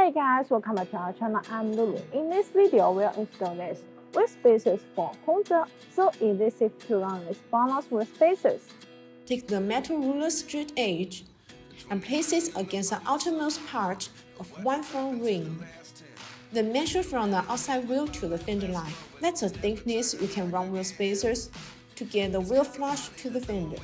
Hey guys, welcome back to our channel. I'm Lulu. In this video, we'll install this wheel spacers for Honda, so it is safe to run with bonus wheel spacers. Take the metal ruler straight edge and place it against the outermost part of one front ring. Then measure from the outside wheel to the fender line. That's the thickness you can run wheel spacers to get the wheel flush to the fender.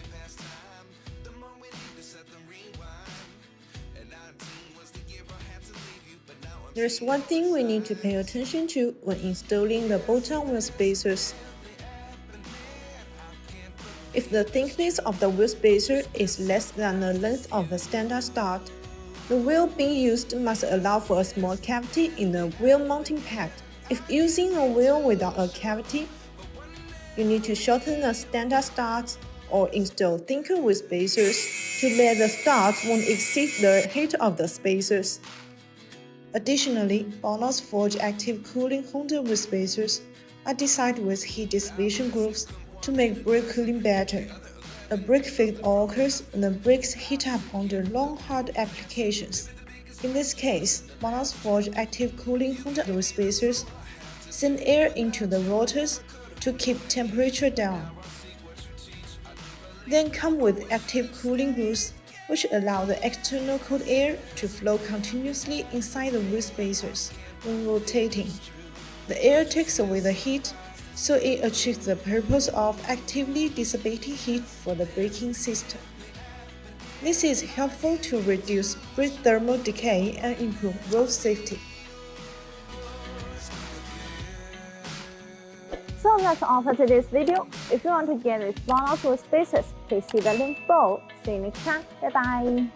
There's one thing we need to pay attention to when installing the bolt-on wheel spacers. If the thickness of the wheel spacer is less than the length of the standard stud, the wheel being used must allow for a small cavity in the wheel mounting pad. If using a wheel without a cavity, you need to shorten the standard studs or install thinner wheel spacers to let the studs won't exceed the height of the spacers. Additionally, BONOSS Forge active cooling Honda wheel spacers are designed with heat dissipation grooves to make brake cooling better. A brake fade occurs when the brakes heat up under long hard applications. In this case, BONOSS Forge active cooling Honda wheel spacers send air into the rotors to keep temperature down. Then come with active cooling grooves, which allow the external cold air to flow continuously inside the wheel spacers when rotating. The air takes away the heat, so it achieves the purpose of actively dissipating heat for the braking system. This is helpful to reduce brake thermal decay and improve road safety. So that's all for today's video. If you want to get this bonus wheel spacers, please see the link below. See you next time. Bye bye.